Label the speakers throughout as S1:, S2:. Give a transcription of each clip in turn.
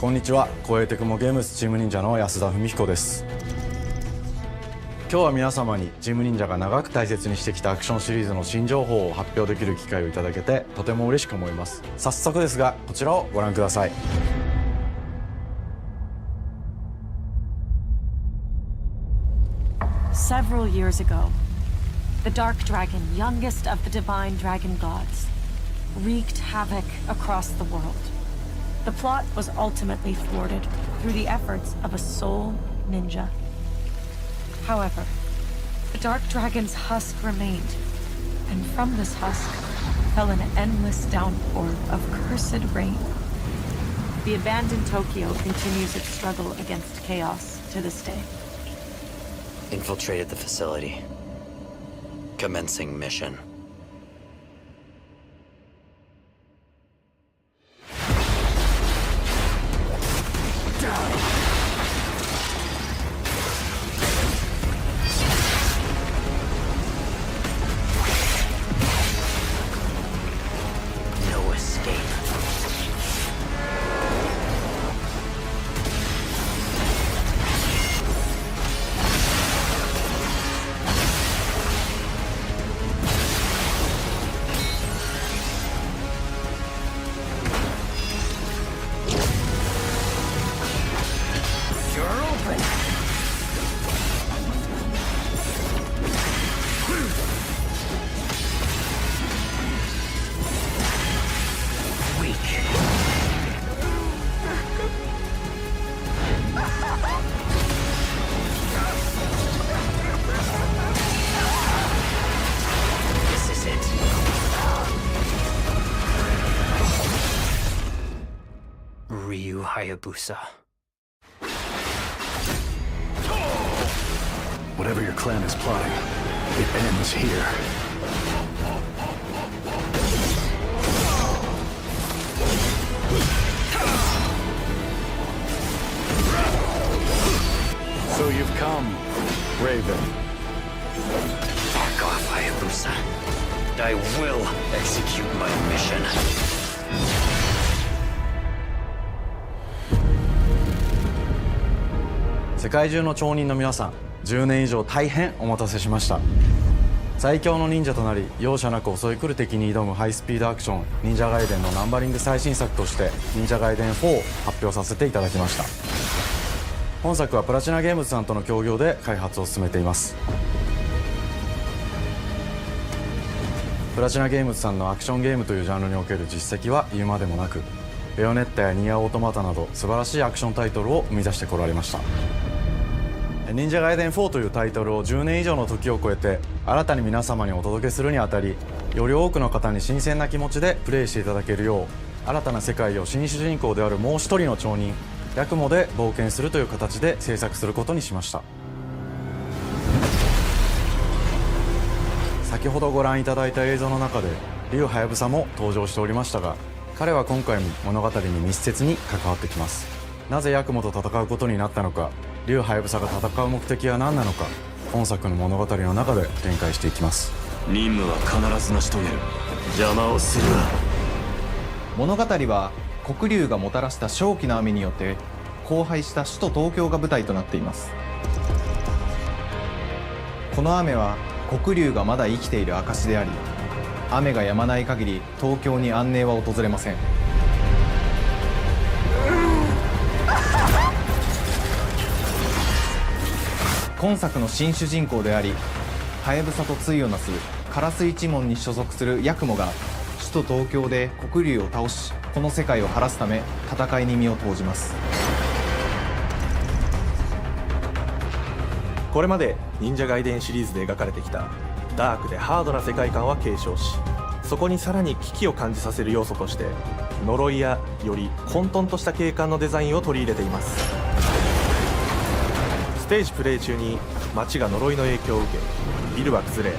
S1: こんにちは。光栄テクモゲームズチーム忍者の安田文彦です。今日は皆様にチーム忍者が長く大切にしてきたアクションシリーズの新情報を発表できる機会をいただけてとても嬉しく思います。早速ですがこちらをご覧ください。
S2: Several years ago, the Dark Dragon, youngest of the divine dragon gods, wreaked havoc across the world. The plot was ultimately thwarted through the efforts of a sole ninja. However, the Dark Dragon's husk remained, and from this husk fell an endless downpour of cursed rain. The abandoned Tokyo continues its struggle against chaos to this day.
S3: Infiltrated the facility. Commencing mission. No escape. Ryu Hayabusa.
S4: Whatever your clan is plotting, it ends here. So you've come, Raven.
S3: Back off, Hayabusa. I will execute my mission.
S1: 世界中の町人の皆さん、10年以上大変お待たせしました。最強の忍者となり容赦なく襲い来る敵に挑むハイスピードアクション忍者ガイデンのナンバリング最新作として忍者ガイデン4を発表させていただきました。本作はプラチナゲームズさんとの協業で開発を進めています。プラチナゲームズさんのアクションゲームというジャンルにおける実績は言うまでもなく、ベヨネッタやニアオートマタなど素晴らしいアクションタイトルを生み出してこられました。忍者ガイデン4というタイトルを10年以上の時を超えて新たに皆様にお届けするにあたり、より多くの方に新鮮な気持ちでプレイしていただけるよう、新たな世界を新主人公であるもう一人の町人ヤクモで冒険するという形で制作することにしました。先ほどご覧いただいた映像の中で竜はやぶさも登場しておりましたが、彼は今回も物語に密接に関わってきます。なぜヤクモと戦うことになったのか、竜はやぶさが戦う目的は何なのか、本作の物語の中で展開していきます。
S4: 任務は必ず成し遂げる。邪魔をするな。
S5: 物語は黒竜がもたらした正気の雨によって荒廃した首都東京が舞台となっています。この雨は黒竜がまだ生きている証であり、雨が止まない限り東京に安寧は訪れません。今作の新主人公であり、はやぶさと対をなす烏一門に所属するヤクモが首都東京で黒竜を倒し、この世界を晴らすため戦いに身を投じます。
S6: これまで忍者ガイデンシリーズで描かれてきたダークでハードな世界観は継承し、そこにさらに危機を感じさせる要素として呪いやより混沌とした景観のデザインを取り入れています。ステージプレイ中に街が呪いの影響を受け、ビルは崩れ、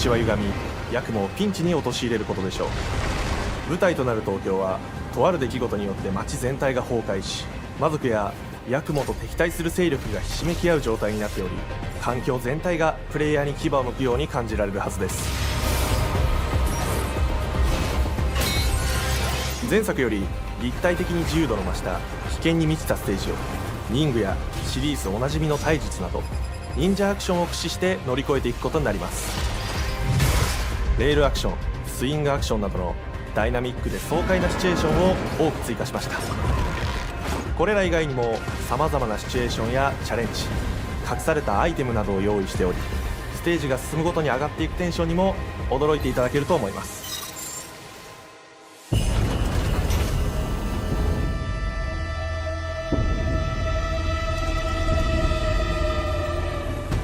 S6: 道は歪み、ヤクモをピンチに陥れることでしょう。舞台となる東京はとある出来事によって街全体が崩壊し、魔族やヤクモと敵対する勢力がひしめき合う状態になっており、環境全体がプレイヤーに牙を向くように感じられるはずです。前作より立体的に自由度の増した危険に満ちたステージを忍具やシリーズおなじみの体術など忍者アクションを駆使して乗り越えていくことになります。レールアクション、スイングアクションなどのダイナミックで爽快なシチュエーションを多く追加しました。これら以外にもさまざまなシチュエーションやチャレンジ、隠されたアイテムなどを用意しており、ステージが進むごとに上がっていくテンションにも驚いていただけると思います。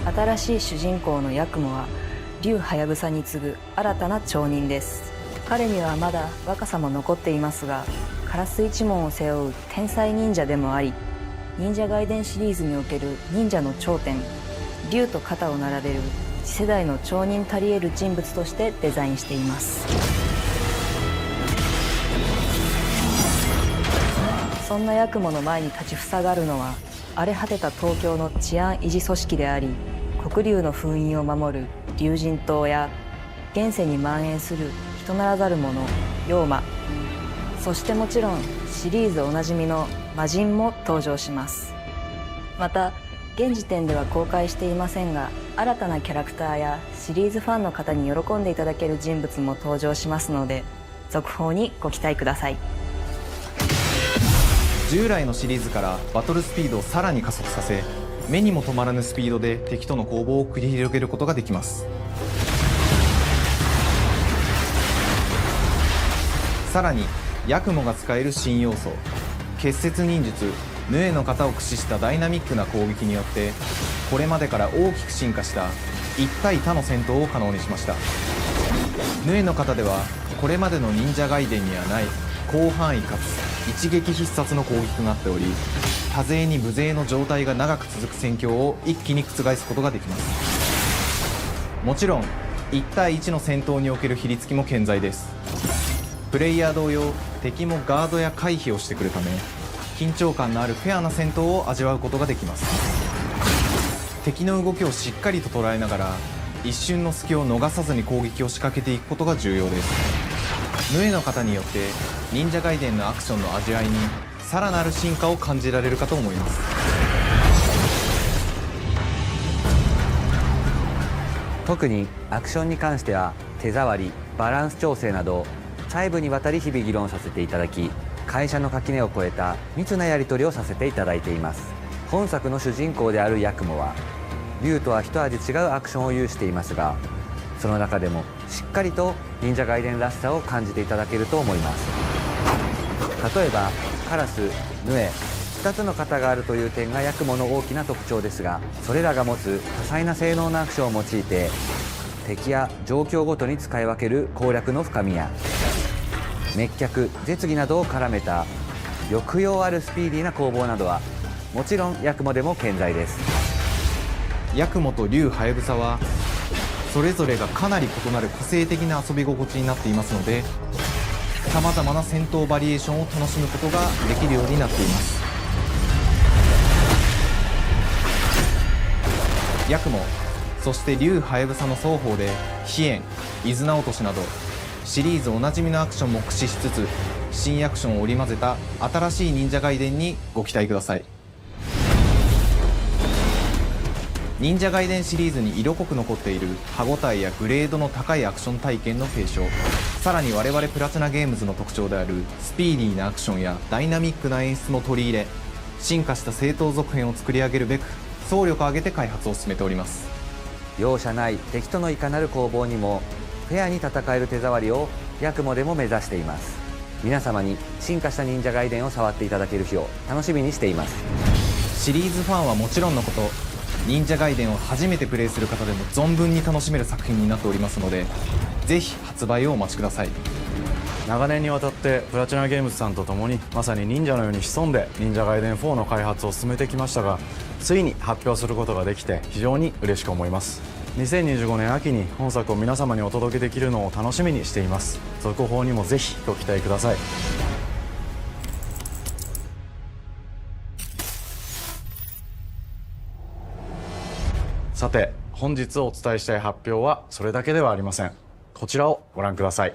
S7: 新しい主人公のヤクモは竜ハヤブサに次ぐ新たな町人です。彼にはまだ若さも残っていますが、カラス一門を背負う天才忍者でもあり、忍者外伝シリーズにおける忍者の頂点、竜と肩を並べる次世代の町人たり得る人物としてデザインしています。そんなヤクモの前に立ちふさがるのは、荒れ果てた東京の治安維持組織であり、黒竜の封印を守る竜神島や、現世に蔓延する人ならざる者妖魔、そしてもちろんシリーズおなじみの魔人も登場します。また現時点では公開していませんが、新たなキャラクターやシリーズファンの方に喜んでいただける人物も登場しますので、続報にご期待ください。
S5: 従来のシリーズからバトルスピードをさらに加速させ、目にも止まらぬスピードで敵との攻防を繰り広げることができます。さらにヤクモが使える新要素、結節忍術ヌエの型を駆使したダイナミックな攻撃によって、これまでから大きく進化した1対他の戦闘を可能にしました。ヌエの型ではこれまでの忍者外伝にはない広範囲かつ一撃必殺の攻撃となっており、多勢に無勢の状態が長く続く戦況を一気に覆すことができます。もちろん1対1の戦闘における比率きも健在です。プレイヤー同様、敵もガードや回避をしてくるため、緊張感のあるフェアな戦闘を味わうことができます。敵の動きをしっかりと捉えながら、一瞬の隙を逃さずに攻撃を仕掛けていくことが重要です。ヌエの型によって忍者外伝のアクションの味わいにさらなる進化を感じられるかと思います。
S8: 特にアクションに関しては手触り、バランス調整など細部にわたり日々議論させていただき、会社の垣根を越えた密なやり取りをさせていただいています。本作の主人公であるヤクモは竜とは一味違うアクションを有していますが、その中でもしっかりと忍者外伝らしさを感じていただけると思います。例えばカラス、ヌエ、2つの型があるという点がヤクモの大きな特徴ですが、それらが持つ多彩な性能のアクションを用いて敵や状況ごとに使い分ける攻略の深みや、滅却、絶技などを絡めた抑揚あるスピーディーな攻防などはもちろんヤクモでも健在です。
S5: ヤクモと竜ハヤブサはそれぞれがかなり異なる個性的な遊び心地になっていますので、さまざまな戦闘バリエーションを楽しむことができるようになっています。ヤクモ、そして竜ハヤブサの双方で飛燕、伊豆名落としなどシリーズおなじみのアクションも駆使しつつ、新アクションを織り交ぜた新しい忍者外伝にご期待ください。忍者外伝シリーズに色濃く残っている歯ごたえやグレードの高いアクション体験の継承、さらに我々プラチナゲームズの特徴であるスピーディーなアクションやダイナミックな演出も取り入れ、進化した正統続編を作り上げるべく総力を挙げて開発を進めております。
S8: 容赦ない敵とのいかなる攻防にもフェアに戦える手触りをヤクモでも目指しています。皆様に進化した忍者外伝を触っていただける日を楽しみにしています。
S5: シリーズファンはもちろんのこと、忍者外伝を初めてプレイする方でも存分に楽しめる作品になっておりますので、ぜひ発売をお待ちください。
S1: 長年にわたってプラチナゲームズさんと共にまさに忍者のように潜んで忍者外伝4の開発を進めてきましたが、ついに発表することができて非常に嬉しく思います。2025年秋に本作を皆様にお届けできるのを楽しみにしています。続報にもぜひご期待ください。さて、本日お伝えしたい発表はそれだけではありません。こちらをご覧ください。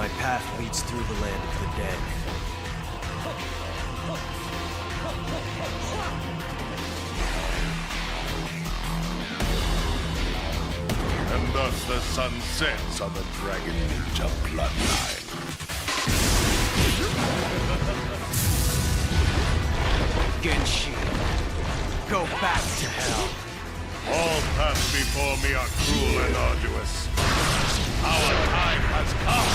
S9: My path leads through the land of the dead.
S10: And thus the sun sets on the Dragon Ninja bloodline.
S9: Genshin, go back to hell.
S10: All paths before me are cruel and arduous. Our time has come.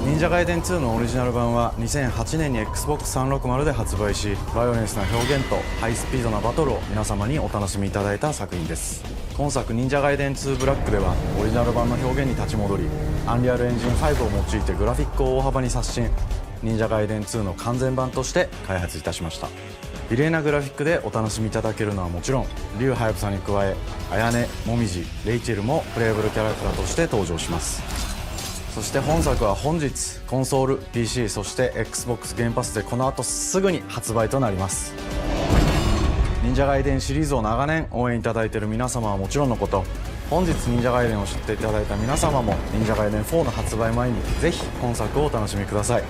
S1: 忍者ガイデン2のオリジナル版は2008年に Xbox360 で発売し、バイオレンスな表現とハイスピードなバトルを皆様にお楽しみいただいた作品です。今作忍者ガイデン2ブラックではオリジナル版の表現に立ち戻り、アンリアルエンジン5を用いてグラフィックを大幅に刷新、忍者ガイデン2の完全版として開発いたしました。美麗なグラフィックでお楽しみいただけるのはもちろん、竜はやぶさに加え綾音、もみじ、レイチェルもプレイブルキャラクターとして登場します。そして本作は本日コンソール、PC、そして XBOX ゲームパスでこの後すぐに発売となります。忍者ガイデンシリーズを長年応援いただいている皆様はもちろんのこと、本日忍者ガイデンを知っていただいた皆様も忍者ガイデン4の発売前にぜひ本作をお楽しみください。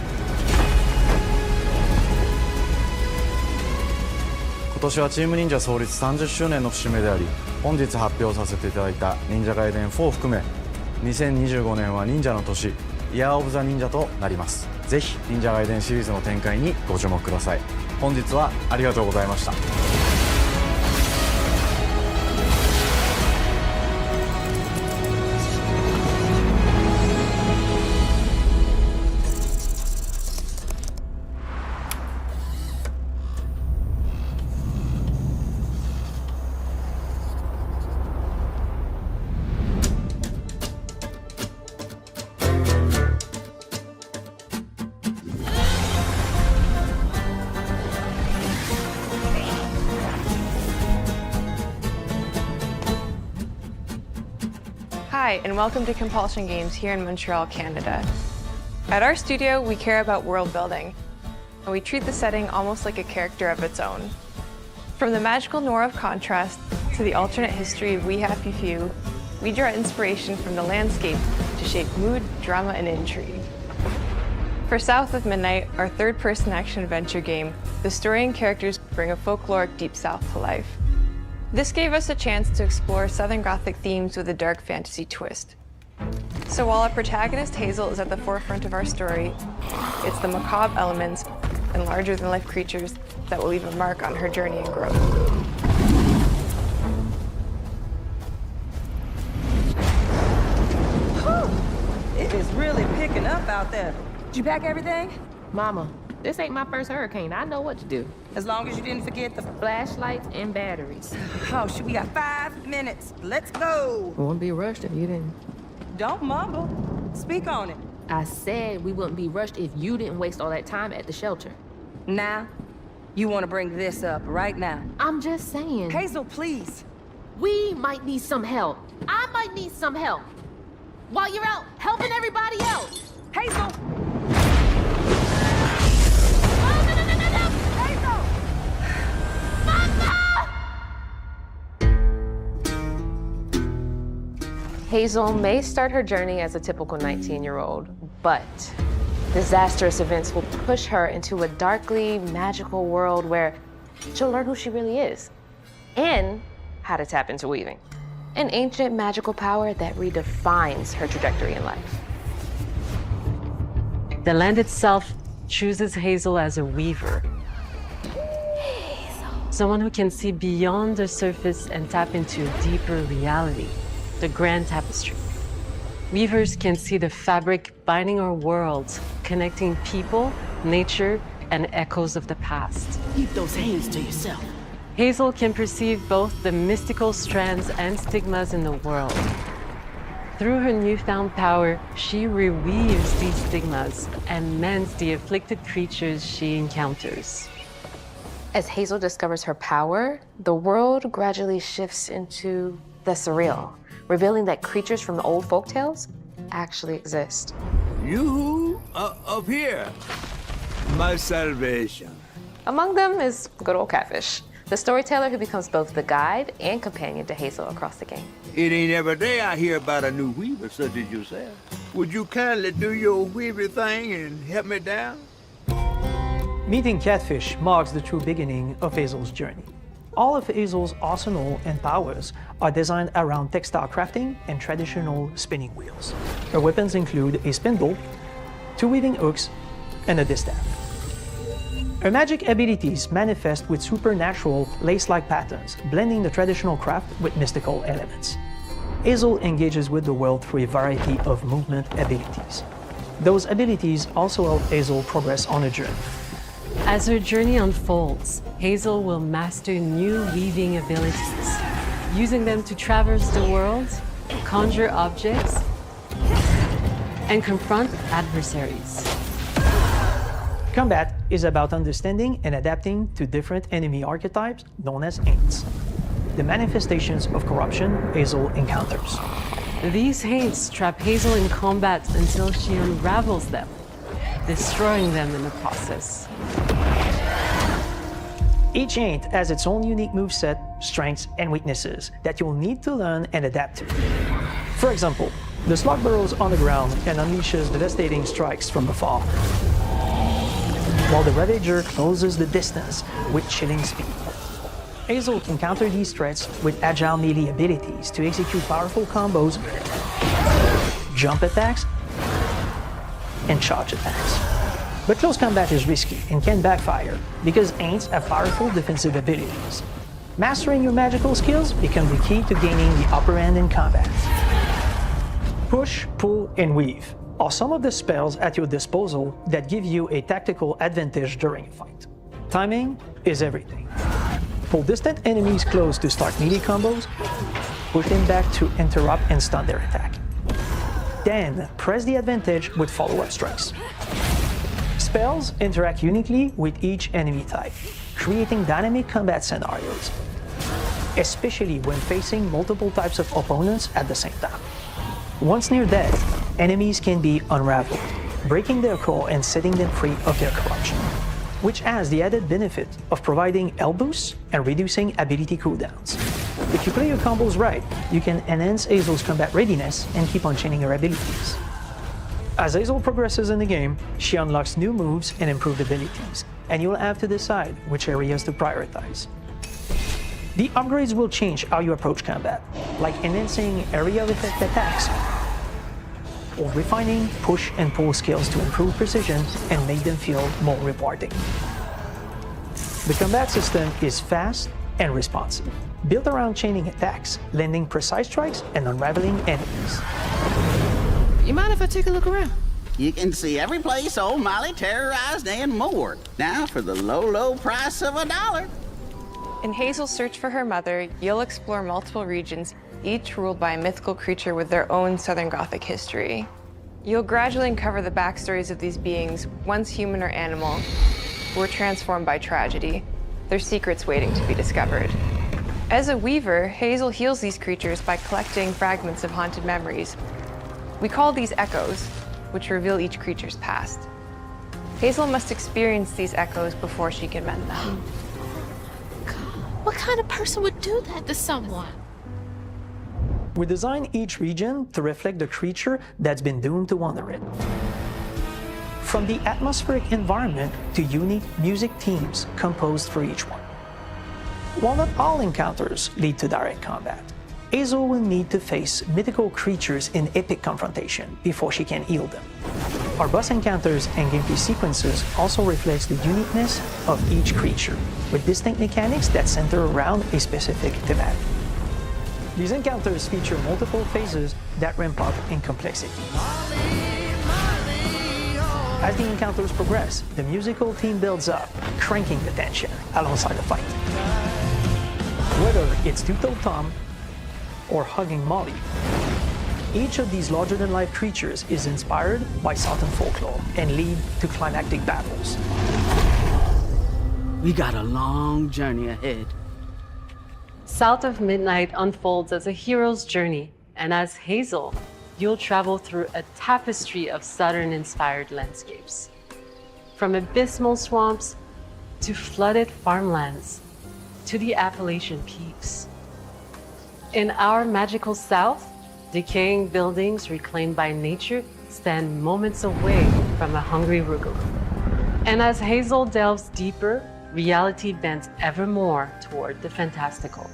S1: 今年はチーム忍者創立30周年の節目であり、本日発表させていただいた忍者ガイデン4含め2025年は忍者の年、イヤーオブザ忍者となります。ぜひ忍者ガイデンシリーズの展開にご注目ください。本日はありがとうございました。
S11: Hi, and welcome to Compulsion Games here in Montreal, Canada. At our studio, we care about world building, and we treat the setting almost like a character of its own. From the magical noir of contrast to the alternate history of We Happy Few, we draw inspiration from the landscape to shape mood, drama, and intrigue. For South of Midnight, our third-person action-adventure game, the story and characters bring a folkloric Deep South to life. This gave us a chance to explore Southern Gothic themes with a dark fantasy twist. So while our protagonist Hazel is at the forefront of our story, it's the macabre elements and larger-than-life creatures that will leave a mark on her journey and growth.
S12: It is really picking up out there. Did you pack everything?
S13: Mama, this ain't my first hurricane. I know what to do.
S12: As long as you didn't forget the
S13: Flashlights and batteries.
S12: Oh, shoot, we got 5 minutes. Let's go.
S13: We wouldn't be rushed if you didn't.
S12: Don't mumble. Speak on it.
S13: I said we wouldn't be rushed if you didn't waste all that time at the shelter.
S12: Now, you want to bring this up right now.
S13: I'm just saying.
S12: Hazel, please.
S13: We might need some help. I might need some help. While you're out helping everybody else.
S12: Hazel!
S11: Hazel may start her journey as a typical 19-year-old, but disastrous events will push her into a darkly magical world where she'll learn who she really is and how to tap into weaving, an ancient magical power that redefines her trajectory in life.
S14: The land itself chooses Hazel as a weaver. Someone who can see beyond the surface and tap into a deeper reality, the grand tapestry. Weavers can see the fabric binding our worlds, connecting people, nature, and echoes of the past.
S12: Keep those hands to yourself.
S14: Hazel can perceive both the mystical strands and stigmas in the world. Through her newfound power, she reweaves these stigmas and mends the afflicted creatures she encounters.
S11: As Hazel discovers her power, the world gradually shifts into the surreal, revealing that creatures from the old folktales actually exist.
S9: You up here, my salvation.
S15: Among them is good old Catfish, the storyteller who becomes both the guide and companion to Hazel across the game.
S16: It ain't every day I hear about a new weaver such as yourself. Would you kindly do your weaver thing and help me down?
S17: Meeting Catfish marks the true beginning of Hazel's journey. All of Hazel's arsenal and powers are designed around textile crafting and traditional spinning wheels. Her weapons include a spindle, 2 weaving hooks, and a distaff. Her magic abilities manifest with supernatural lace-like patterns, blending the traditional craft with mystical elements. Hazel engages with the world through a variety of movement abilities. Those abilities also help Hazel progress on a journey.
S14: As her journey unfolds, Hazel will master new weaving abilities, using them to traverse the world, conjure objects, and confront adversaries.
S17: Combat is about understanding and adapting to different enemy archetypes known as Aints, the manifestations of corruption Hazel encounters.
S14: These Haints trap Hazel in combat until she unravels them, destroying them in the process.
S17: Each Aint has its own unique moveset, strengths, and weaknesses that you'll need to learn and adapt to. For example, the Slug burrows on the ground and unleashes devastating strikes from afar, while the Ravager closes the distance with chilling speed. Hazel can counter these threats with agile melee abilities to execute powerful combos, jump attacks, and charge attacks. But close combat is risky and can backfire because Aints have powerful defensive abilities. Mastering your magical skills becomes the key to gaining the upper hand in combat. Push, pull, and weave are some of the spells at your disposal that give you a tactical advantage during a fight. Timing is everything. Pull distant enemies close to start melee combos, push them back to interrupt and stun their attack. Then press the advantage with follow-up strikes. Spells interact uniquely with each enemy type, creating dynamic combat scenarios, especially when facing multiple types of opponents at the same time. Once near death, enemies can be unraveled, breaking their core and setting them free of their corruption, which has the added benefit of providing health boosts and reducing ability cooldowns. If you play your combos right, you can enhance Hazel's combat readiness and keep on chaining her abilities. As Hazel progresses in the game, she unlocks new moves and improved abilities, and you'll have to decide which areas to prioritize. The upgrades will change how you approach combat, like enhancing area effect attacks, or refining push and pull skills to improve precision and make them feel more rewarding. The combat system is fast and responsive, built around chaining attacks, landing precise strikes, and unraveling enemies.
S12: You mind if I take a look around?
S18: You can see every place old Molly terrorized and more, now for the low, low price of $1.
S11: In Hazel's search for her mother, you'll explore multiple regions, each ruled by a mythical creature with their own Southern Gothic history. You'll gradually uncover the backstories of these beings, once human or animal, who were transformed by tragedy, their secrets waiting to be discovered. As a weaver, Hazel heals these creatures by collecting fragments of haunted memories. We call these echoes, which reveal each creature's past. Hazel must experience these echoes before she can mend them.
S13: What kind of person would do that to someone?
S17: We design each region to reflect the creature that's been doomed to wander it. From the atmospheric environment to unique music themes composed for each one. While not all encounters lead to direct combat, Hazel will need to face mythical creatures in epic confrontation before she can heal them. Our boss encounters and gameplay sequences also reflects the uniqueness of each creature, with distinct mechanics that center around a specific thematic. These encounters feature multiple phases that ramp up in complexity. As the encounters progress, the musical theme builds up, cranking the tension alongside the fight. Whether it's Two-Toed Tom or hugging Molly, each of these larger-than-life creatures is inspired by Southern folklore and lead to climactic battles.
S18: We got a long journey ahead.
S14: South of Midnight unfolds as a hero's journey, and as Hazel, you'll travel through a tapestry of Southern-inspired landscapes. From abysmal swamps to flooded farmlands, to the Appalachian peaks. In our magical South, decaying buildings reclaimed by nature stand moments away from a hungry Rugolo. And as Hazel delves deeper, reality bends ever more toward the fantastical.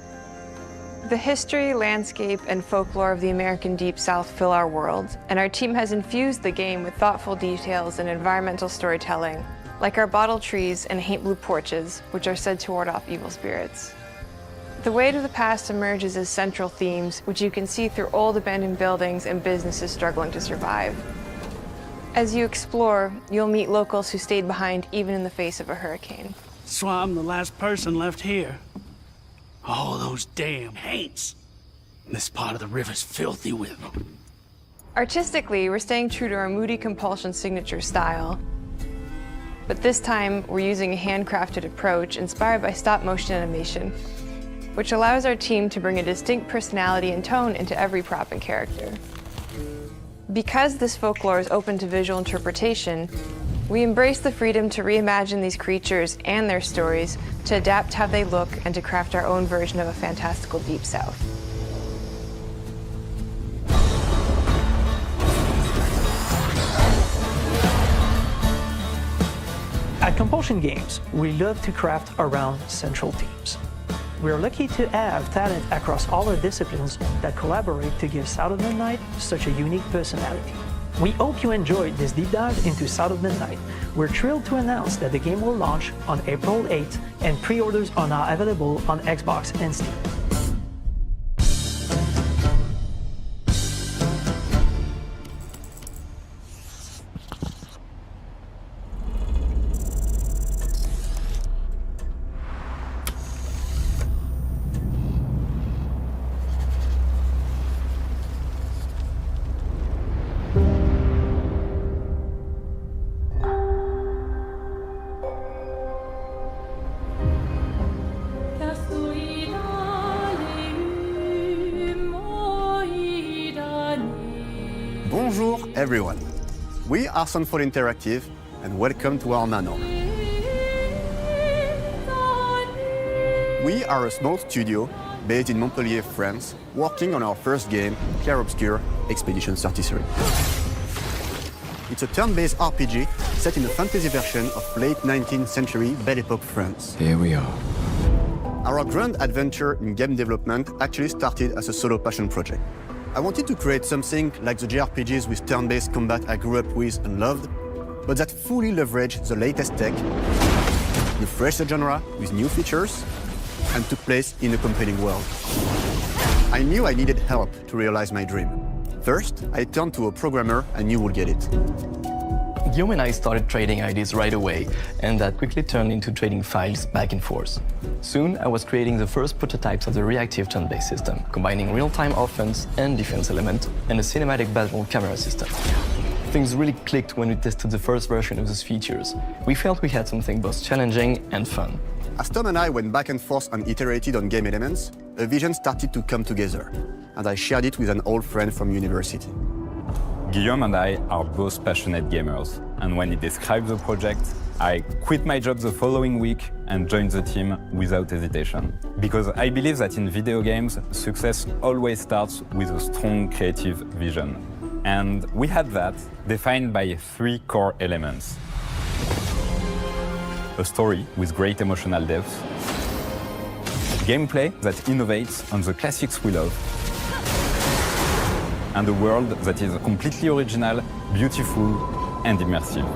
S11: The history, landscape, and folklore of the American Deep South fill our world, and our team has infused the game with thoughtful details and environmental storytelling, like our bottle trees and haint blue porches, which are said to ward off evil spirits. The Way to the Past emerges as central themes, which you can see through old abandoned buildings and businesses struggling to survive. As you explore, you'll meet locals who stayed behind even in the face of a hurricane.
S19: So I'm the last person left here. Oh, those damn haints. This part of the river's filthy with them.
S11: Artistically, we're staying true to our Moody Compulsion signature style. But this time, we're using a handcrafted approach inspired by stop-motion animation, which allows our team to bring a distinct personality and tone into every prop and character. Because this folklore is open to visual interpretation, we embrace the freedom to reimagine these creatures and their stories, to adapt how they look, and to craft our own version of a fantastical Deep South.
S17: At Compulsion Games, we love to craft around central themes. We're lucky to have talent across all our disciplines that collaborate to give South of Midnight such a unique personality. We hope you enjoyed this deep dive into South of Midnight. We're thrilled to announce that the game will launch on April 8th, and pre-orders are now available on Xbox and Steam.
S20: Bonjour everyone. We are Sunfall Interactive and welcome to our manor. We are a small studio based in Montpellier, France, working on our first game, Clair Obscur Expedition 33. It's a turn-based RPG set in a fantasy version of late 19th century Belle Epoque France.
S4: Here we are.
S20: Our grand adventure in game development actually started as a solo passion project. I wanted to create something like the JRPGs with turn-based combat I grew up with and loved, but that fully leveraged the latest tech, refreshed the genre with new features, and took place in a compelling world. I knew I needed help to realize my dream. First, I turned to a programmer I knew would get it.
S21: Guillaume and I started trading ideas right away, and that quickly turned into trading files back and forth. Soon, I was creating the first prototypes of the reactive turn-based system, combining real-time offense and defense element, and a cinematic battle camera system. Things really clicked when we tested the first version of those features. We felt we had something both challenging and fun.
S20: As Tom and I went back and forth and iterated on game elements, a vision started to come together, and I shared it with an old friend from university.
S22: Guillaume and I are both passionate gamers, and when he described the project, I quit my job the following week and joined the team without hesitation. Because I believe that in video games, success always starts with a strong creative vision. And we had that, defined by 3 core elements. A story with great emotional depth, gameplay that innovates on the classics we love, and a world that is completely original, beautiful, and immersive.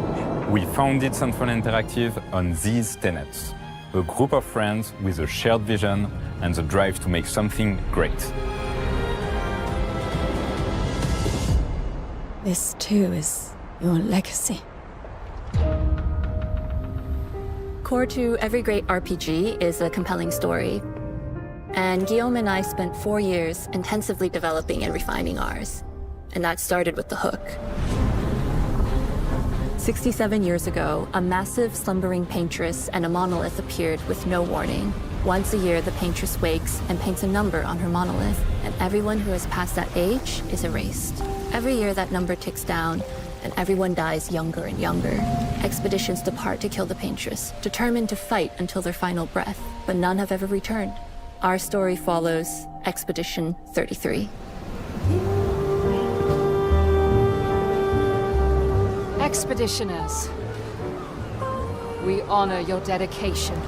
S22: We founded Sunfall Interactive on these tenets: a group of friends with a shared vision and the drive to make something great.
S23: This too is your legacy. Core to every great RPG is a compelling story. And Guillaume and I spent 4 years intensively developing and refining ours. And that started with the hook. 67 years ago, a massive slumbering paintress and a monolith appeared with no warning. Once a year, the paintress wakes and paints a number on her monolith, and everyone who has passed that age is erased. Every year that number ticks down, and everyone dies younger and younger. Expeditions depart to kill the Paintress, determined to fight until their final breath, but none have ever returned. Our story follows Expedition 33.
S2: Expeditioners, we honor your dedication.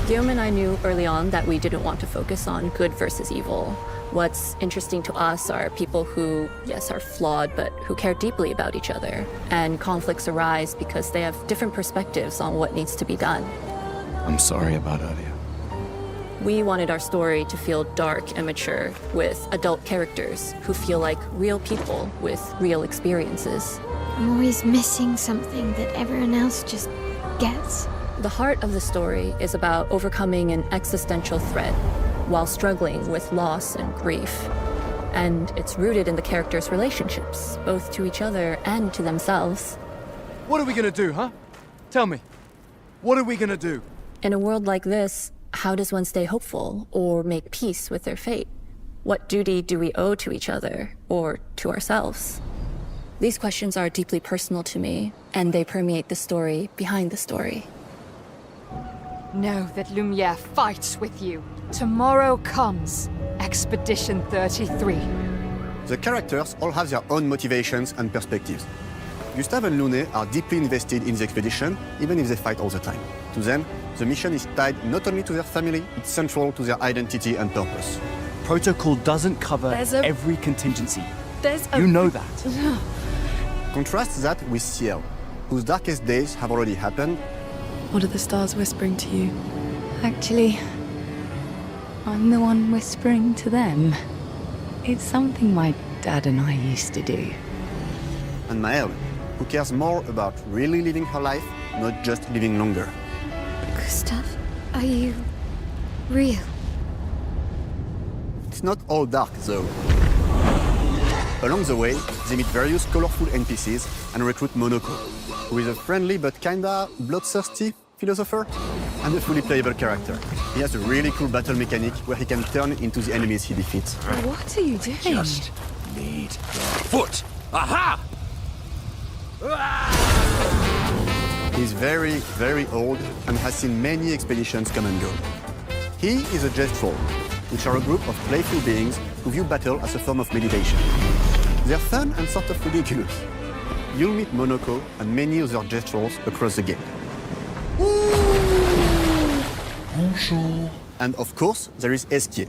S23: Guillaume and I knew early on that we didn't want to focus on good versus evil. What's interesting to us are people who, yes, are flawed, but who care deeply about each other. And conflicts arise because they have different perspectives on what needs to be done.
S4: I'm sorry about Aria.
S23: We wanted our story to feel dark and mature, with adult characters who feel like real people with real experiences.
S3: I'm always missing something that everyone else just gets.
S23: The heart of the story is about overcoming an existential threat while struggling with loss and grief. And it's rooted in the characters' relationships, both to each other and to themselves.
S6: What are we gonna do, huh? Tell me. What are we gonna do?
S23: In a world like this, how does one stay hopeful or make peace with their fate? What duty do we owe to each other or to ourselves? These questions are deeply personal to me, and they permeate the story behind the story.
S2: Know that Lumiere fights with you. Tomorrow comes Expedition 33.
S20: The characters all have their own motivations and perspectives. Gustave and Lune are deeply invested in the expedition, even if they fight all the time. To them, the mission is tied not only to their family, it's central to their identity and purpose.
S6: Protocol doesn't cover every contingency.
S2: There's
S6: You know that.
S20: Contrast that with Ciel, whose darkest days have already happened.
S24: What are the stars whispering to you? Actually, I'm the one whispering to them. It's something my dad and I used to do.
S20: And Maëlle, who cares more about really living her life, not just living longer.
S3: Gustave, are you real?
S20: It's not all dark, though. Along the way, they meet various colorful NPCs and recruit Monoko, who is a friendly but kinda bloodthirsty philosopher and a fully playable character. He has a really cool battle mechanic where he can turn into the enemies he defeats.
S24: What are you doing?
S4: Just need your foot. Aha!
S20: He's very, very old and has seen many expeditions come and go. He is a Jest-Troll, which are a group of playful beings who view battle as a form of meditation. They're fun and sort of ridiculous. You'll meet Monoko and many other Jest-Trolls across the game.
S4: Bonjour.
S20: And of course, there is Esquier,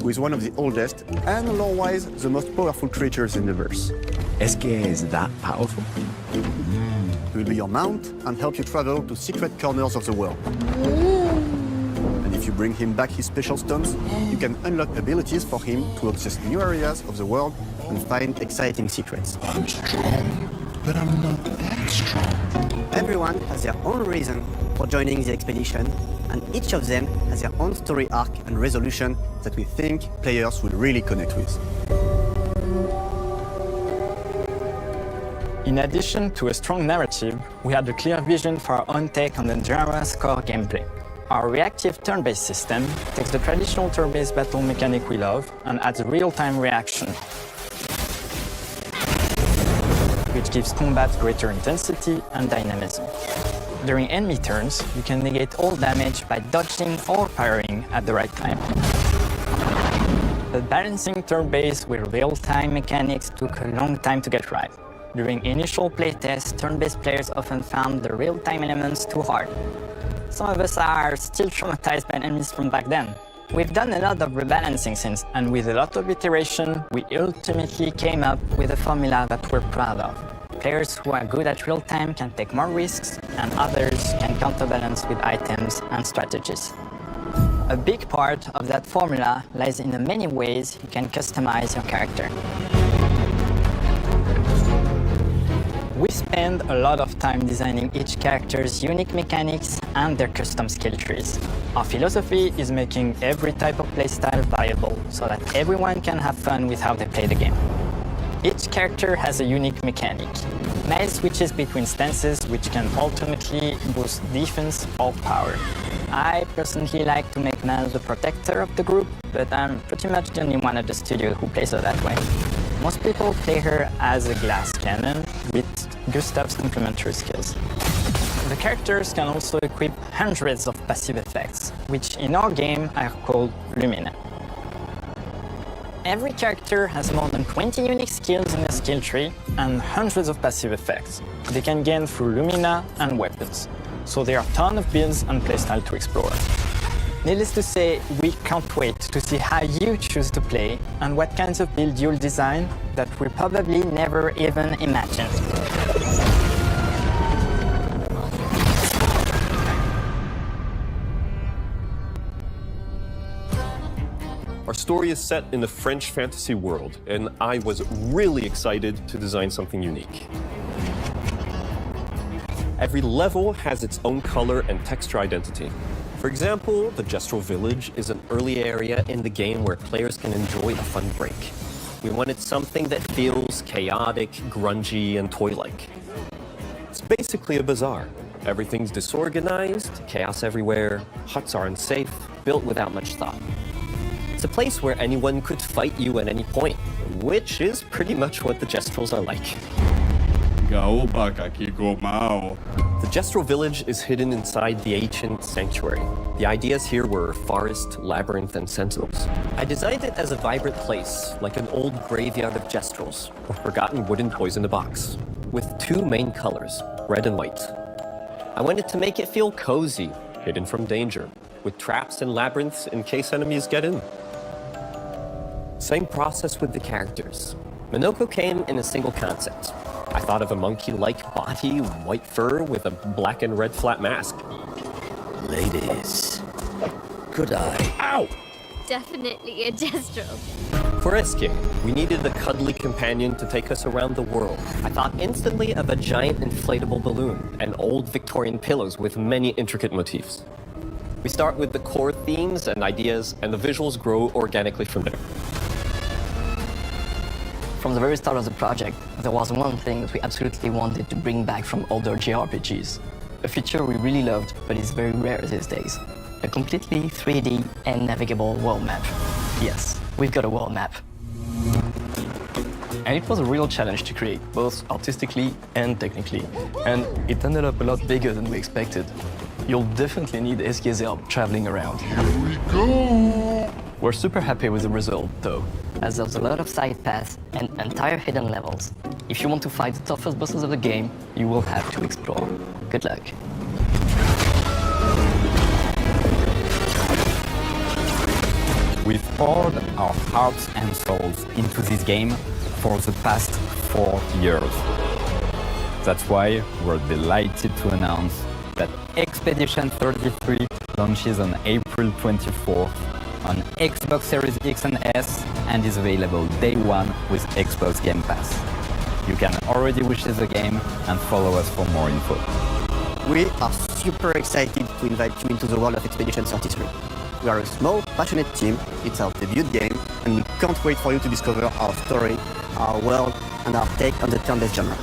S20: who is one of the oldest and lore-wise the most powerful creatures in the verse.
S4: Esquier is that powerful?
S20: He will be your mount and help you travel to secret corners of the world. And if you bring him back his special stones, you can unlock abilities for him to access new areas of the world and find exciting secrets.
S4: I'm strong, but I'm not that strong.
S25: Everyone has their own reason for joining the expedition, and each of them has their own story arc and resolution that we think players will really connect with.
S26: In addition to a strong narrative, we had a clear vision for our own take on the genre's core gameplay. Our reactive turn-based system takes the traditional turn-based battle mechanic we love and adds a real-time reaction, which gives combat greater intensity and dynamism. During enemy turns, you can negate all damage by dodging or firing at the right time. But balancing turn-based with real-time mechanics took a long time to get right. During initial playtests, turn-based players often found the real-time elements too hard. Some of us are still traumatized by enemies from back then. We've done a lot of rebalancing since, and with a lot of iteration, we ultimately came up with a formula that we're proud of. Players who are good at real-time can take more risks, and others can counterbalance with items and strategies. A big part of that formula lies in the many ways you can customize your character. We spend a lot of time designing each character's unique mechanics and their custom skill trees. Our philosophy is making every type of playstyle viable so that everyone can have fun with how they play the game. Each character has a unique mechanic. Maëlle switches between stances which can ultimately boost defense or power. I personally like to make Maëlle the protector of the group, but I'm pretty much the only one at the studio who plays her that way. Most people play her as a glass cannon with Gustav's complementary skills. The characters can also equip hundreds of passive effects, which in our game are called Lumina. Every character has more than 20 unique skills in their skill tree and hundreds of passive effects they can gain through Lumina and weapons, so there are a ton of builds and playstyle to explore. Needless to say, we can't wait to see how you choose to play and what kinds of build you'll design that we probably never even imagined.
S1: Our story is set in the French fantasy world, and I was really excited to design something unique. Every level has its own color and texture identity. For example, the Gestrel Village is an early area in the game where players can enjoy a fun break. We wanted something that feels chaotic, grungy, and toy-like. It's basically a bazaar. Everything's disorganized, chaos everywhere, huts are unsafe, built without much thought. It's a place where anyone could fight you at any point, which is pretty much what the Gestrels are like. The Gestrel Village is hidden inside the ancient sanctuary. The ideas here were forest, labyrinth, and sentinels. I designed it as a vibrant place, like an old graveyard of Gestrels, or forgotten wooden toys in a box, with two main colors, red and white. I wanted to make it feel cozy, hidden from danger, with traps and labyrinths in case enemies get in. Same process with the characters. Minoko came in a single concept. I thought of a monkey-like body, white fur, with a black and red flat mask.
S4: Ladies, could I?
S1: Ow!
S3: Definitely a Gestrel.
S1: For Eske, we needed a cuddly companion to take us around the world. I thought instantly of a giant inflatable balloon and old Victorian pillows with many intricate motifs. We start with the core themes and ideas, and the visuals grow organically from there.
S5: From the very start of the project, there was one thing that we absolutely wanted to bring back from older JRPGs. A feature we really loved, but is very rare these days. A completely 3D and navigable world map. Yes, we've got a world map.
S21: And it was a real challenge to create, both artistically and technically. And it ended up a lot bigger than we expected. You'll definitely need Eske's help traveling around.
S5: Here we go!
S21: We're super happy with the result, though,
S5: as there's a lot of side paths and entire hidden levels. If you want to fight the toughest bosses of the game, you will have to explore. Good luck.
S22: We've poured our hearts and souls into this game for the past 4 years. That's why we're delighted to announce that Expedition 33 launches on April 24th on Xbox Series X and S and is available day one with Xbox Game Pass. You can already wishlist the game and follow us for more info.
S25: We are super excited to invite you into the world of Expedition 33. We are a small, passionate team, it's our debut game, and we can't wait for you to discover our story, our world, and our take on the turn-based genre.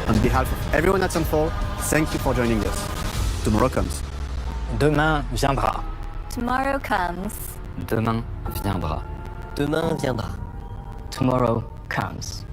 S25: On behalf of everyone at Sunfall, thank you for joining us. Tomorrow comes.
S26: Demain viendra.
S23: Tomorrow comes.
S5: Demain viendra.
S1: Demain viendra.
S5: Tomorrow comes.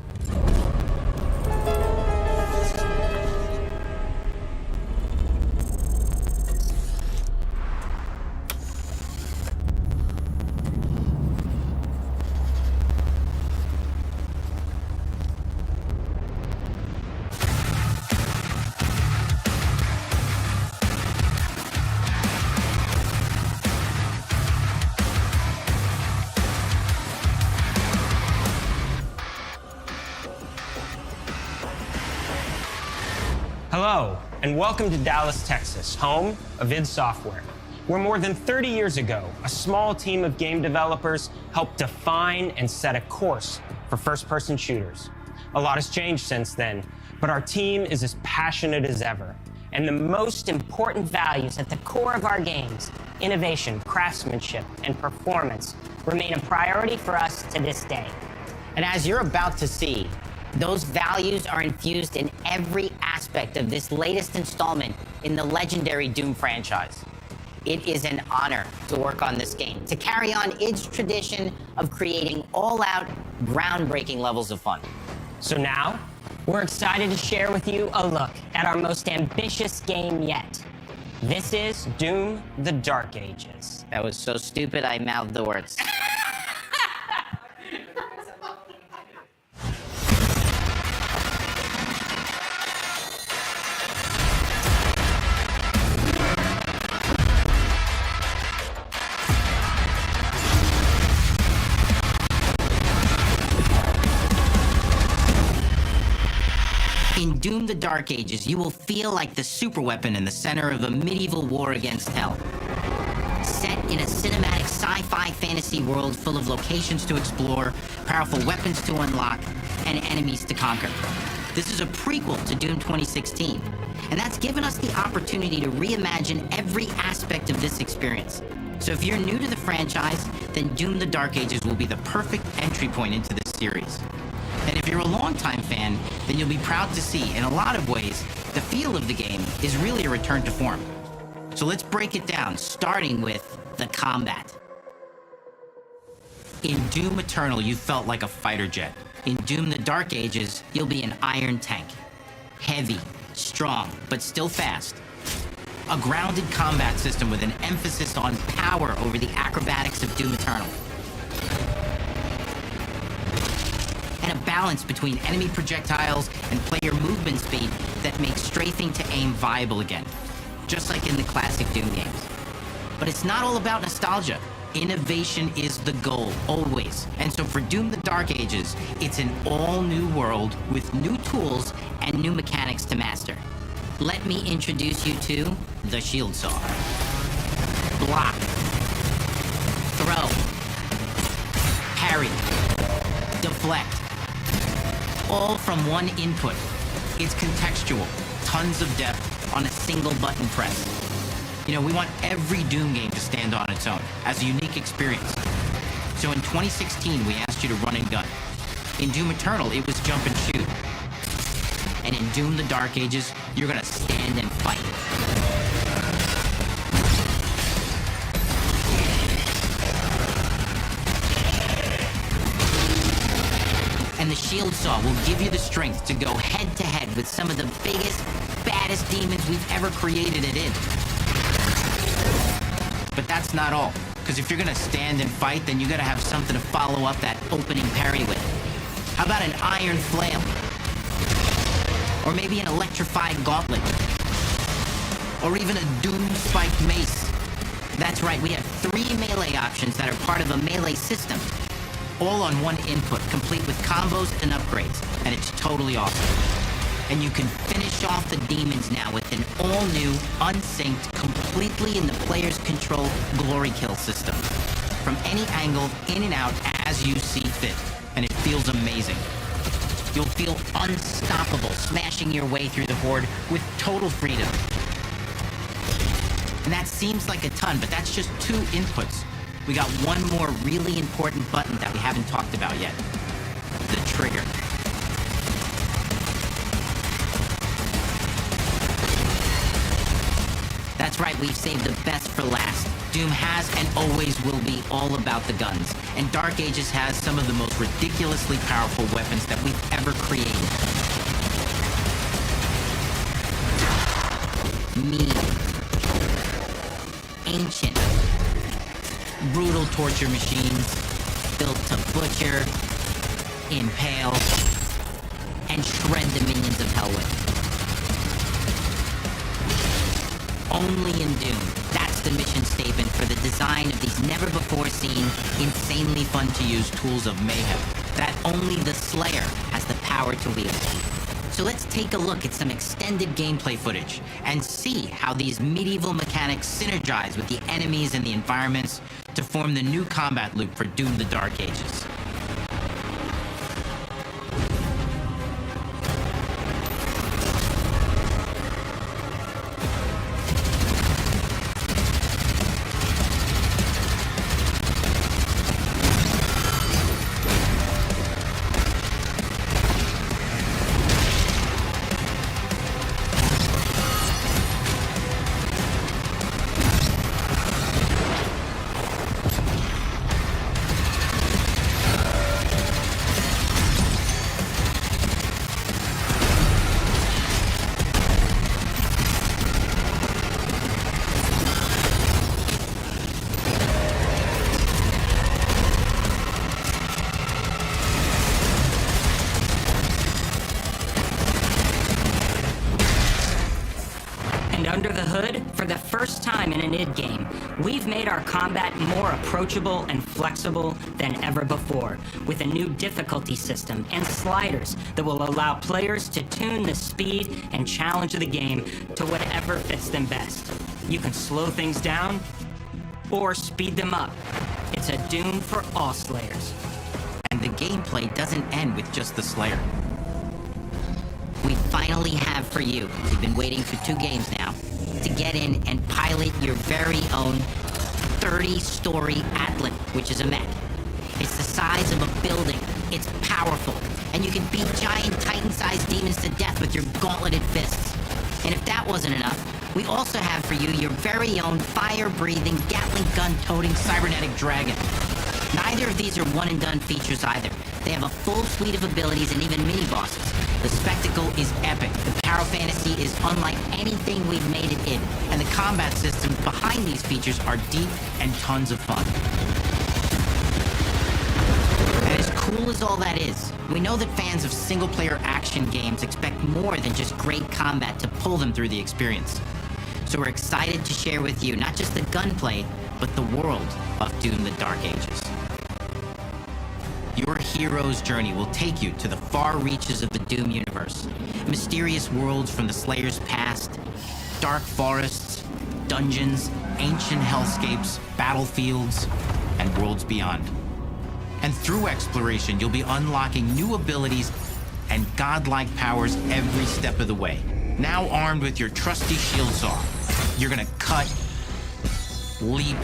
S7: Hello, and welcome to Dallas, Texas, home of id Software, where more than 30 years ago, a small team of game developers helped define and set a course for first-person shooters. A lot has changed since then, but our team is as passionate as ever.
S8: And the most important values at the core of our games, innovation, craftsmanship, and performance, remain a priority for us to this day.
S9: And as you're about to see, those values are infused in every aspect of this latest installment in the legendary Doom franchise. It is an honor to work on this game, to carry on id's tradition of creating all-out, groundbreaking levels of fun.
S8: So now, we're excited to share with you a look at our most ambitious game yet. This is Doom: The Dark Ages.
S9: That was so stupid, I mouthed the words. In Doom: The Dark Ages, you will feel like the superweapon in the center of a medieval war against hell. Set in a cinematic sci-fi fantasy world full of locations to explore, powerful weapons to unlock, and enemies to conquer. This is a prequel to Doom 2016, and that's given us the opportunity to reimagine every aspect of this experience. So if you're new to the franchise, then Doom: The Dark Ages will be the perfect entry point into this series. And if you're a longtime fan, then you'll be proud to see, in a lot of ways, the feel of the game is really a return to form. So let's break it down, starting with the combat. In Doom Eternal, you felt like a fighter jet. In Doom: The Dark Ages, you'll be an iron tank. Heavy, strong, but still fast. A grounded combat system with an emphasis on power over the acrobatics of Doom Eternal. And a balance between enemy projectiles and player movement speed that makes strafing to aim viable again, just like in the classic Doom games. But it's not all about nostalgia. Innovation is the goal, always. And so for Doom: The Dark Ages, it's an all-new world with new tools and new mechanics to master. Let me introduce you to the Shield Saw. Block. Throw. Parry. Deflect. All from one input. It's contextual, tons of depth on a single button press. You know, we want every Doom game to stand on its own as a unique experience. So in 2016, we asked you to run and gun. In Doom Eternal, it was jump and shoot. And in Doom: The Dark Ages, you're gonna stand and fight. And the Shield Saw will give you the strength to go head-to-head with some of the biggest, baddest demons we've ever created it in. But that's not all, because if you're gonna stand and fight, then you gotta have something to follow up that opening parry with. How about an iron flail? Or maybe an electrified gauntlet? Or even a doom-spiked mace? That's right, we have 3 melee options that are part of a melee system. All on one input, complete with combos and upgrades, and it's totally awesome. And you can finish off the demons now with an all-new, unsynced, completely in the player's control glory kill system. From any angle, in and out, as you see fit. And it feels amazing. You'll feel unstoppable, smashing your way through the horde with total freedom. And that seems like a ton, but that's just 2 inputs. We got one more really important button that we haven't talked about yet. The trigger. That's right, we've saved the best for last. Doom has and always will be all about the guns. And Dark Ages has some of the most ridiculously powerful weapons that we've ever created. Mean. Ancient. Brutal torture machines, built to butcher, impale, and shred the minions of hell with. Only in Doom, that's the mission statement for the design of these never-before-seen, insanely fun-to-use tools of mayhem that only the Slayer has the power to wield. So let's take a look at some extended gameplay footage and see how these medieval mechanics synergize with the enemies and the environments to form the new combat loop for Doom: The Dark Ages.
S8: time in an id game, we've made our combat more approachable and flexible than ever before, with a new difficulty system and sliders that will allow players to tune the speed and challenge of the game to whatever fits them best. You can slow things down or speed them up. It's a Doom for all Slayers.
S9: And the gameplay doesn't end with just the Slayer. We finally have for you, we've been waiting for 2 games now, to get in and pilot your very own 30-story Atlan, which is a mech. It's the size of a building, it's powerful, and you can beat giant Titan-sized demons to death with your gauntleted fists. And if that wasn't enough, we also have for you your very own fire-breathing, Gatling gun-toting cybernetic dragon. Neither of these are one-and-done features either. They have a full suite of abilities and even mini-bosses. The spectacle is epic. The Power Fantasy is unlike anything we've made it in. And the combat systems behind these features are deep and tons of fun. And as cool as all that is, we know that fans of single-player action games expect more than just great combat to pull them through the experience. So we're excited to share with you not just the gunplay, but the world of Doom: The Dark Ages. Your hero's journey will take you to the far reaches of the Doom universe. Mysterious worlds from the Slayer's past, dark forests, dungeons, ancient hellscapes, battlefields, and worlds beyond. And through exploration, you'll be unlocking new abilities and godlike powers every step of the way. Now armed with your trusty shield saw, you're gonna cut, leap,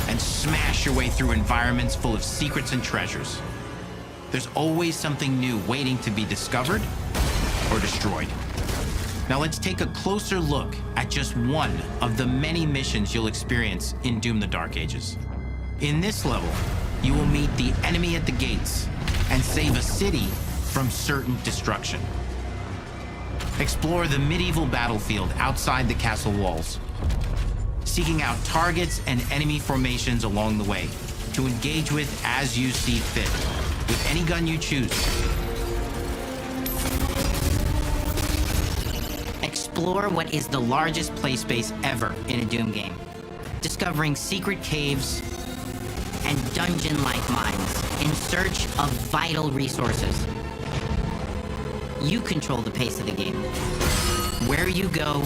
S9: and smash your way through environments full of secrets and treasures. There's always something new waiting to be discovered or destroyed. Now let's take a closer look at just one of the many missions you'll experience in Doom: The Dark Ages. In this level, you will meet the enemy at the gates and save a city from certain destruction. Explore the medieval battlefield outside the castle walls, seeking out targets and enemy formations along the way to engage with as you see fit, with any gun you choose. Explore what is the largest play space ever in a Doom game, discovering secret caves and dungeon-like mines in search of vital resources. You control the pace of the game, where you go,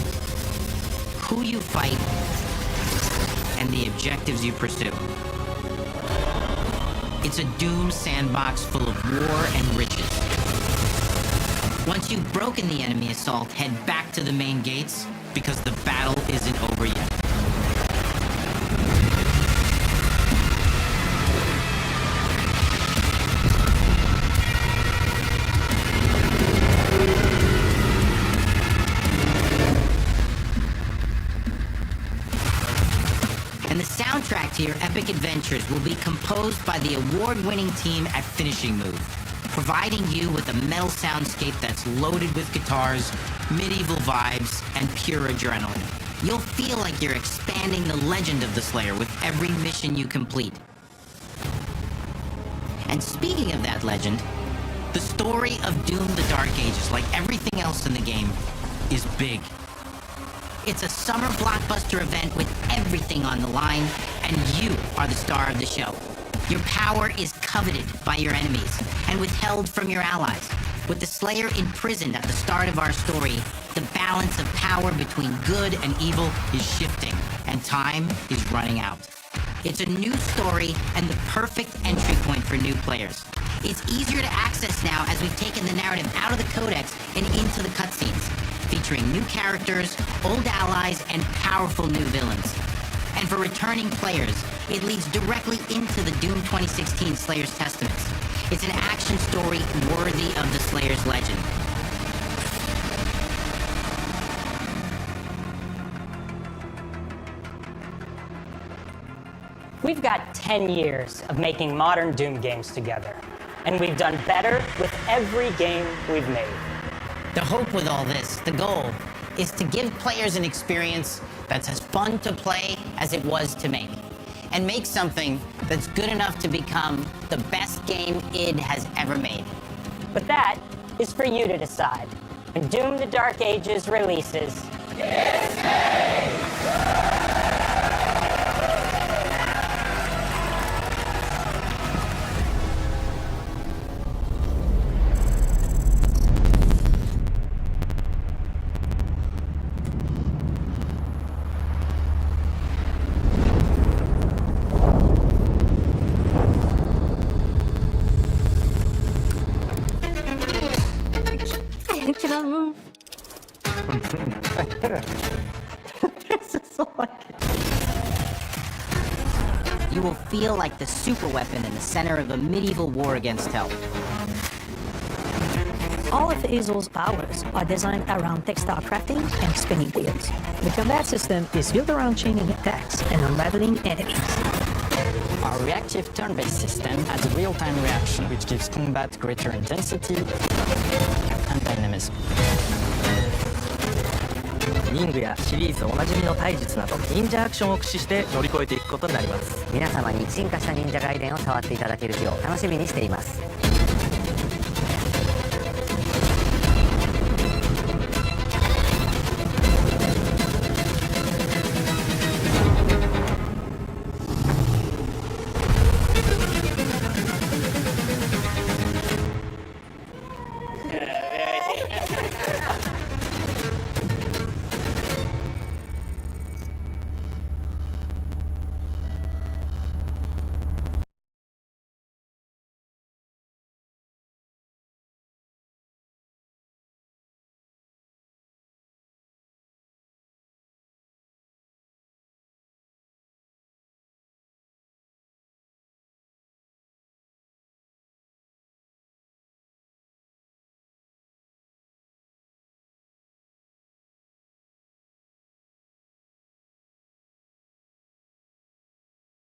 S9: who you fight, and the objectives you pursue. It's a Doom sandbox full of war and riches. Once you've broken the enemy assault, head back to the main gates, because the battle isn't over yet. Soundtrack to your epic adventures will be composed by the award-winning team at Finishing Move, providing you with a metal soundscape that's loaded with guitars, medieval vibes, and pure adrenaline. You'll feel like you're expanding the legend of the Slayer with every mission you complete. And speaking of that legend, the story of Doom: The Dark Ages, like everything else in the game, is big. It's a summer blockbuster event with everything on the line, and you are the star of the show. Your power is coveted by your enemies and withheld from your allies. With the Slayer imprisoned at the start of our story, the balance of power between good and evil is shifting, and time is running out. It's a new story and the perfect entry point for new players. It's easier to access now as we've taken the narrative out of the codex and into the cutscenes, featuring new characters, old allies, and powerful new villains. And for returning players, it leads directly into the Doom 2016 Slayer's Testaments. It's an action story worthy of the Slayer's legend.
S8: We've got 10 years of making modern Doom games together, and we've done better with every game we've made.
S9: The hope with all this, the goal, is to give players an experience that's as fun to play as it was to make. And make something that's good enough to become the best game id has ever made.
S8: But that is for you to decide. When Doom: The Dark Ages releases,
S3: Can I move?
S10: This is so
S9: You will feel like the super weapon in the center of a medieval war against hell.
S10: All of Azel's powers are designed around textile crafting and spinning wheels. The combat system is built around chaining attacks and unraveling enemies.
S5: Our reactive turn-based system has a real-time reaction which gives combat greater intensity and dynamism.
S12: リングやシリーズおなじみの体術など忍者アクションを駆使して乗り越えていくことになります。
S13: 皆様に進化した忍者ガイデンを触っていただける日を楽しみにしています。